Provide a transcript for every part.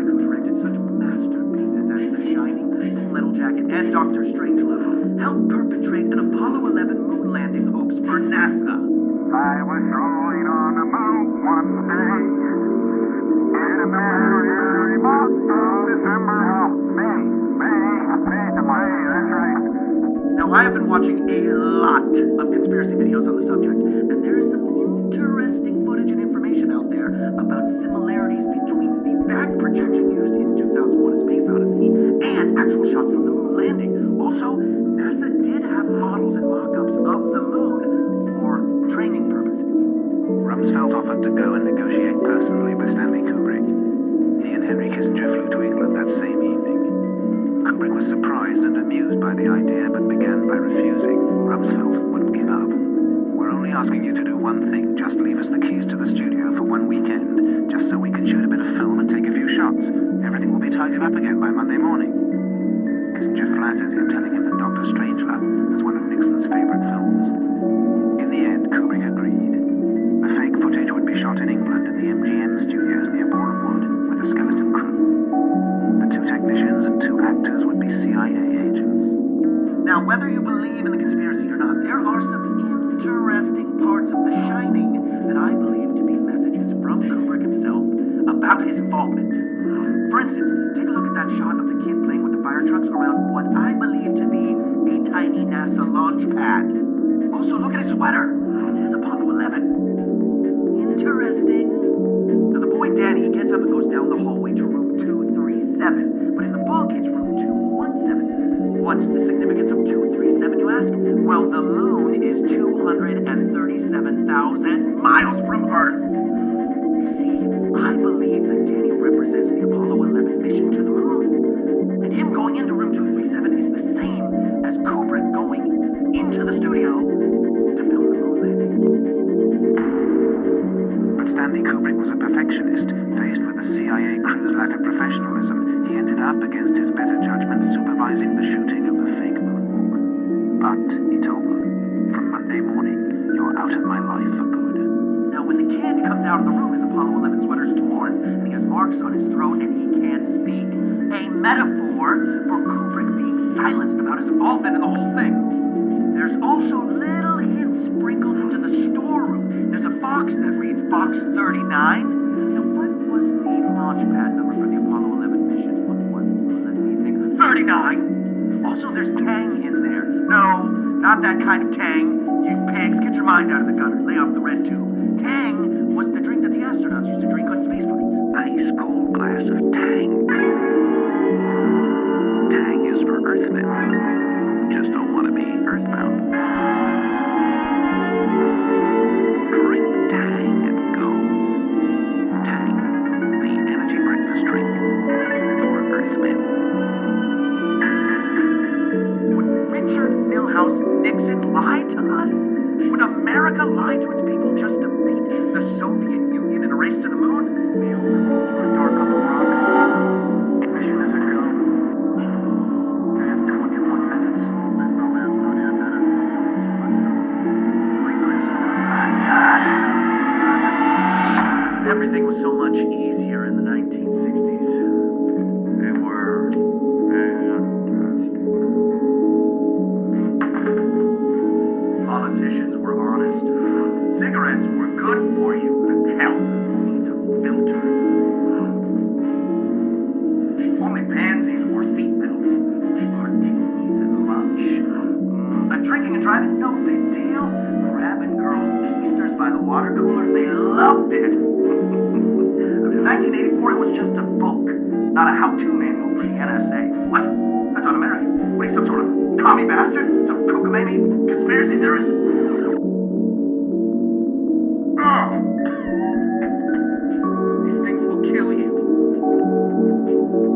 Kubrick, who directed such masterpieces as The Shining, Full Metal Jacket, and Dr. Strangelove, helped perpetrate an Apollo 11 moon landing hoax for NASA. I was strolling on the moon one day in a merry month of December. May, that's right. Now, I have been watching a lot of conspiracy videos on the subject, and there is some interesting footage and information out there about similarities between the back projection used in 2001: A Space Odyssey and actual shots from the moon landing. Also, NASA did have models and mock-ups of the moon for training purposes. Rumsfeld offered to go and negotiate personally with Stanley Kubrick. He and Henry Kissinger flew to England that same evening. Kubrick was surprised and amused by the idea, but began by refusing. Rumsfeld wouldn't give up. We're only asking you to do one thing. Just leave us the keys to the studio for one weekend, just so we can shoot a bit of film and take a few shots. Everything will be tidied up again by Monday morning. Kissinger flattered him, telling him that Dr. Strangelove was one of Nixon's favorite films. In the end, Kubrick agreed. The fake footage would be shot in England in the MGM studios near Boreham Wood with a skeleton crew. The 2 technicians and 2 actors would be CIA agents. Now, whether you believe in the conspiracy or not, there are some interesting parts of The Shining that I believe to be messages from Kubrick himself about his involvement. For instance, take a look at that shot of the kid playing with the fire trucks around what I believe to be a tiny NASA launch pad. Also, look at his sweater. It says Apollo 11. Interesting. Now, the boy Danny gets up and goes down the hallway to room 237, but in the book, it's room 217. What's the significance of 237, you ask? Well, the moon is 237,000 miles from Earth. You see, I believe that Danny represents the Apollo 11 mission to the moon. And him going into room 237 is the same as Kubrick going into the studio to film the moon landing. But Stanley Kubrick was a perfectionist. Faced with the CIA crew's lack of professionalism, he ended up, against his better judgment, supervising the shooting of the fake moonwalk. But, he told them, from Monday morning, you're out of my life for good. Now, when the kid comes out of the room, his Apollo 11 sweater's torn, and he has marks on his throat, and he can't speak. A metaphor for Kubrick being silenced about his involvement in the whole thing. There's also little hints sprinkled into the storeroom. There's a box that reads Box 39. Now, what was the launch pad number for the Apollo 11 mission? What was it? Let me think. 39! Also, there's Tang in there. No, not that kind of Tang. You pigs, get your mind out of the gutter. Lay off the red tube. Tang was the drink that the astronauts used to drink on space flights. Ice cold glass of Tang. Tang is for Earthmen who just don't want to be earthbound. Drink Tang and go. Tang, the energy breakfast drink for Earthmen. Would Richard Milhouse Nixon lie to us? Would America lie to its people just to beat the Soviet Union in a race to the moon? Dark on the rock. Mission is a go. I have 21 minutes. Everything was so much easier in the 1960s. They were fantastic. Politicians were honest. Cigarettes were good for you. Hell, who needs a filter? Only pansies wore seatbelts. Martinis at lunch. Drinking and driving, no big deal. Grabbing girls' keisters by the water cooler, they loved it. In 1984, it was just a book, not a how-to manual for the NSA. What? That's un-American. What are you, some sort of commie bastard? Some kookalamey conspiracy theorist? Oh. These things will kill you.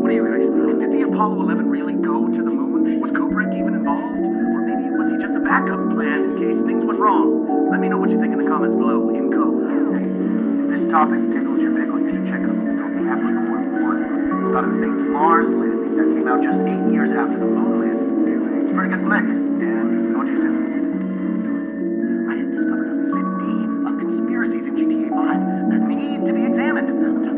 What do you guys think? Did the Apollo 11 really go to the moon? Was Kubrick even involved? Or maybe was he just a backup plan in case things went wrong? Let me know what you think in the comments below. In code. If this topic tickles your pickle, you should check out the film Episode 1. It's about a faked Mars landing that came out just 8 years after the moon landing. It's a pretty good flick, and no G-sense. I have discovered a litany of conspiracies in GTA 5 that need to be examined. I'm